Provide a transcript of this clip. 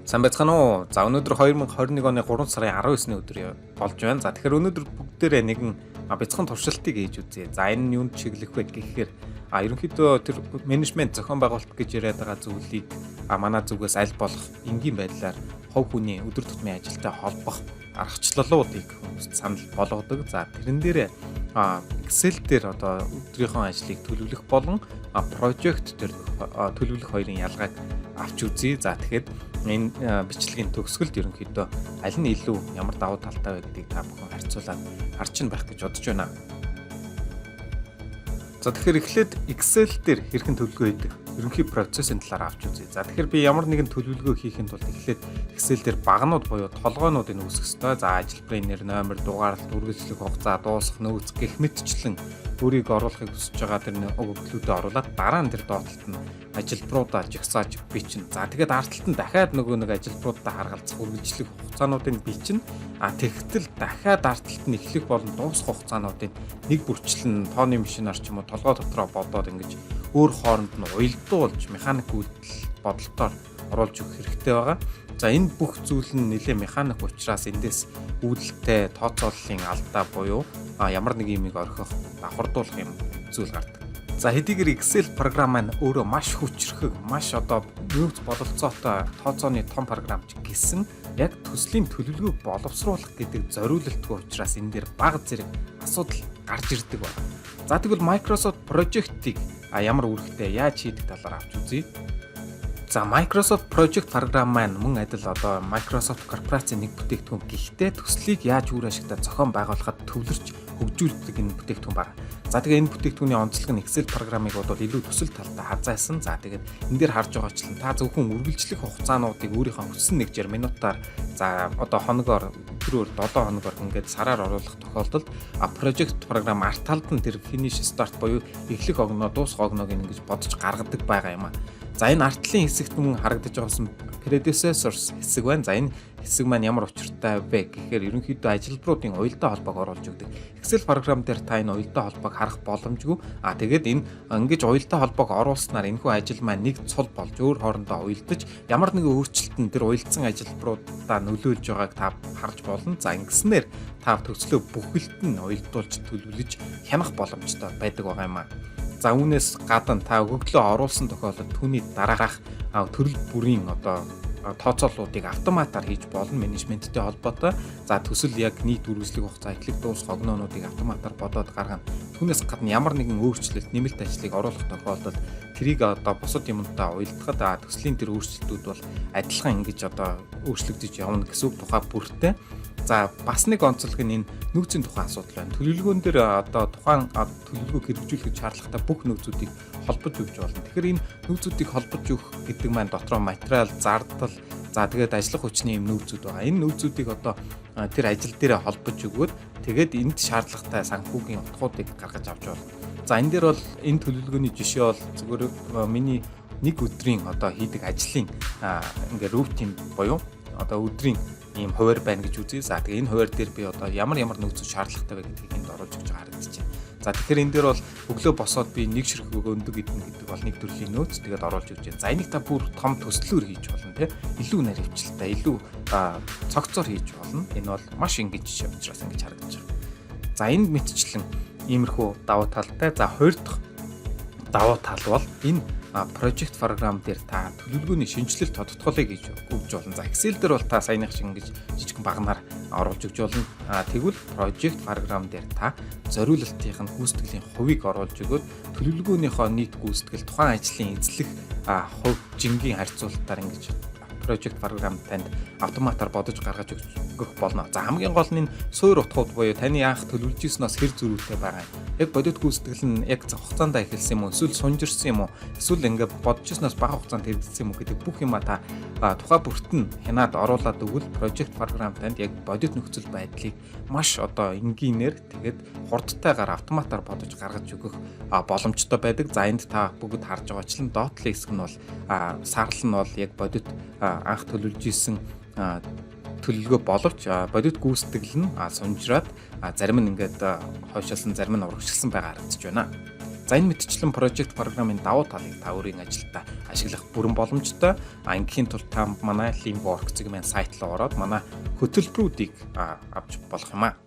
Сайн байцгаана уу? За өнөөдөр 2021 оны 3 сарын 19-ний өдөр болж байна. За тэгэхээр өнөөдөр бүгдээрээ нэгэн бяцхан туршилтыг хийж үзье. За энэ нь юунд чиглэх вэ гэхээр ерөнхийдөө тэр менежмент зохион байгуулалт гэж яриад байгаа зүйлийг манай зүгээс аль болох энгийн байдлаар хувь хүний өдөр тутмын ажилтай холбох аргачлалуудыг хүмүүст санал болгодог. За тэрэн дээрээ Excel дээр одоо өдрийнхөө ажлыг төлөвлөх болон project дээр төлөвлөх хоёрын ялгааг авч үзье. За тэгэхээр энэ бичлэгийн төгсгөлд ерөнхийдөө аль нь илүү ямар давуу талтай вэ гэдгийг та бүхэн харьцуулаад харж чинь байх гэж бодож байна. За тэгэхээр эхлээд Excel дээр хэрхэн төлөвлөгөө хийдэг ерөнхий процессын талаар авч үзье. За тэгэхээр би ямар нэгэн төлөвлөгөө хийхэд бол эхлээд Excel дээр багнууд буюу толгойнуудыг үүсгэх ёстой. За ажилбарын нэр, номер, дугаарлалт, үргэлжлэх хугацаа, дуусах нөөц гэх мэтчлэн өөрийг оруулахыг хүсэж байгаа тэр өгөгдлүүдэд оруулаад дараа нь тэр доотлолт нь ажилбаруудаа жигсааж бичнэ. За тэгээд ард талд нь дахиад нөгөө нэг ажилбаруудаа харгалзах үргэлжлэх хугацаануудыг бичнэ. Тэгтэл дахиад ард талд нь эхлэх болон дуусах хугацаануудыг нэг бүрчлэн тооны машинаар ч юм уу толгой дотроо бодоод ингэж өөр хооронд нь уялдуулж механик үйлдэл бодолтоор оруулж өгөх хэрэгтэй байгаа. За энэ бүх зүйл нь нэлээ механик учраас эндээс үүдэлтэй тооцооллын алдаа буюу ямар нэг юмыг орхих давхардуулах юм зүйл гардаг. За хэдийгээр Excel програм маань өөрөө маш хүчрхэг, маш нөөц бололцоотой тооцооны том програмч гэсэн яг төслийн төлөвлөгөөг боловсруулах гэдэг зориулалтгүй учраас энэ дээр бага зэрэг асуудал гарч ирдэг байна. За тэгвэл Microsoft Project-ийг ямар үүрэгтэй яаж хийдэг талаар авч үзье. За Microsoft Project програм маань мөн адил Microsoft корпорацийн нэг бүтээгдэхүүн гэхдээ төслийг яаж үр ашигтай зохион байгуулахад төвлөрч хөгжүүлдэг энэ бүтээгдэхүүн байна. За тэгээ энэ бүтээгдэхүүний онцлог нь Excel програмыг бодвол илүү төсөл талтай хазаасан. За тэгээд энэ дээр харж байгаачлан та зөвхөн үргэлжлэх хугацаануудыг өөрийнхөө хүссэн нэгжээр минутаар хоногоор өдрөөр 7 хоногоор ингээд сараар оруулах тохиолдолд project програм арт талд нь тэр finish start буюу эхлэх огноо дуусах огноог ингэж бодож гаргадаг байгаа юм аа. За энэ артлын хэсэгт мөн харагдаж байгаасан predecessors хэсэг байна. За энэ хэсэг маань ямар учиртай вэ гэхээр ерөнхийдөө ажилбаруудын уялдаа холбоог оруулж өгдөг. Excel програм дээр та энэ уялдаа холбоог харах боломжгүй. Тэгээд энэ ингэж уялдаа холбоог оруулснаар энэхүү ажил маань нэг цул болж өөр хоорондоо уялдаж ямар нэгэн өөрчлөлт нь тэр уялдсан ажилбаруудаа нөлөөлж байгааг та харж болно. За ингэснээр та төслөө бүхэлд нь уялдуулж төлөвлөж хянах боломжтой байдаг байгаа юм аа. За үүнээс гадна та өгөгдлөө оруулсан тохиолдолд түүний дараах төрөл бүрийн тооцооллуудыг автоматар хийж болно менежменттэй холбоотой. За төсөл яг нийт үргэлжлэх хугацаа, эхлэх дуусах огноонуудыг автоматар бодоод гаргана. Түүнээс гадна ямар нэгэн өөрчлөлт, нэмэлт ажлыг оруулах тохиолдолд тэрийг бусад юмтай уялдахад төслийн тэр өөрчлөлтүүд бол адилхан ингэж өөрчлөгдөж явна гэсэн үг тухай бүртээ. За бас нэг онцлог нь энэ нөөцийн тухайн асуудал байна. Төлөвлөгөөн дээр тухайн төлөвлөгөөг хэрэгжүүлэх шаардлагатай бүх нөөцүүдийг холбож өгч болно. Тэгэхээр энэ нөөцүүдийг холбож өгөх гэдэг маань дотроо материал, зардал, за тэгээд ажиллах хүчний юм нөөцүүд байгаа. Энэ нөөцүүдийг тэр ажил дээрээ холбож өгөөд тэгээд энд шаардлагатай санхүүгийн утгуудыг гаргаж авч болно. За энэ дээр бол энэ төлөвлөгөөний жишээ бол зөвхөн миний нэг өдрийн хийдэг ажлын рутин буюу өдрийн ийм хуваар байна гэж үзье. За тэгээ энэ хуваар дээр би ямар нөөцөд шаардлагатай вэ гэдгийг энд оруулж өгч байгаа харагдаж байна. За тэгэхээр энэ дээр бол өглөө босоод би нэг ширхэг өндөг идэх гэдэг бол нэг төрлийн нөөц тэгээд оруулж өгч байна. За энийг та бүр том төслөөр хийж болно тийм. Илүү наривчлалтай, илүү цогцоор хийж болно. Энэ бол маш энгийн жишээ учраас ингэж харагдаж байна. За энэ мэтчлэн иймэрхүү давуу талтай. За хоёр дахь давуу тал бол энэ project програм дээр та төлөвлөгөөний шинжилэл тодтголыг хийж өгч болно. За Excel дээр бол та саяных шиг ингэж жижигхэн багнаар оруулж өгч болно. Тэгвэл project програм дээр та зориулалтын гүйцэтгэлийн хувийг оруулж өгөөд төлөвлөгөөнийхөө нийт гүйцэтгэл, тухайн ажлын эзлэх хувь жингийн харьцуулалтаар ингэж project програм танд автоматар бодож гаргаж өгөх болно. За хамгийн гол нь суур утгууд буюу таны анх төлөвлөж ирсэнээс хэр зөрүүтэй байгаа юм. Яг бодит гүйцэтгэл нь яг хугацаанд эхэлсэн юм уу? Эсвэл сунжирсан юм уу? Эсвэл ингээд бодож ирсэнээс бага хугацаанд хэрэгжсэн юм уу гэдэг бүх юма та тухай бүрт нь хянаад оруулаад өгвөл project програм танд яг бодит нөхцөл байдлыг маш энгийнээр тэгээд хурдтайгаар автоматар бодож гаргаж өгөх боломжтой байдаг. За энд та бүгд харж байгаачлан доотлын хэсэг нь бол саарл нь бол яг бодит анх төлөвлөж исэн төлөвлөгөө боловч бодит гүйцэтгэл нь сунжраад зарим нь ингээд хойшоолсон, зарим нь урагшилсан байгаа харагдаж байна. За энэ мэтчилэн project програмын давуу талыг та өөрийн ажилдаа ашиглах бүрэн боломжтой. Ингээхийн тулд та манай Limworks-ийн сайт руу ороод манай хөтөлбөрүүдийг авч болох юм аа.